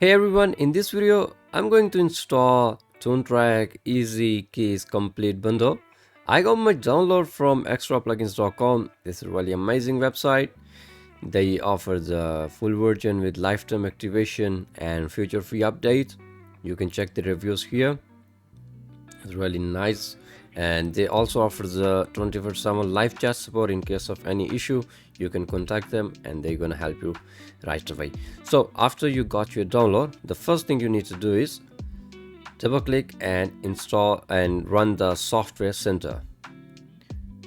Hey everyone, in this video I'm going to install Toontrack EZkeys complete bundle. I got my download from extraplugins.com. This is a really amazing website. They offer the full version with lifetime activation and future free updates. You can check the reviews here. It's really nice, and they also offer the 24/7 live chat support. In case of any issue, you can contact them and they're gonna help you right away. So after you got your download, the first thing you need to do is double click and install and run the software center.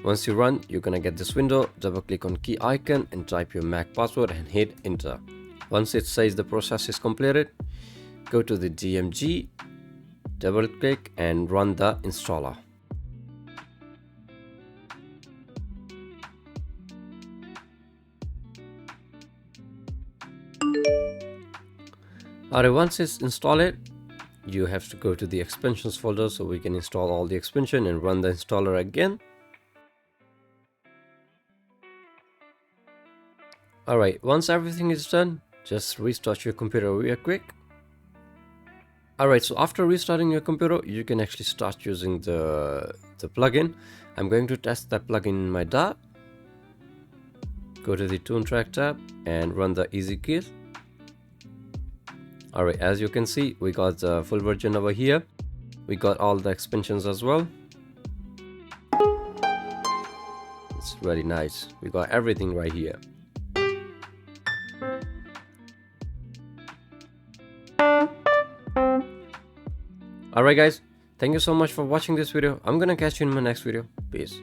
Once you run, you're gonna get this window. Double click on key icon and type your Mac password and hit enter. Once it says the process is completed, go to the DMG, double click and run the installer. Alright, once it's installed, you have to go to the expansions folder so we can install all the expansion and run the installer again. Alright, once everything is done, just restart your computer real quick. Alright, so after restarting your computer, you can actually start using the plugin. I'm going to test that plugin in my DAW. Go to the Toontrack tab and run the EZkeys. Alright, as you can see, we got the full version over here. We got all the expansions as well. It's really nice. We got everything right here. Alright guys, thank you so much for watching this video. I'm gonna catch you in my next video. Peace.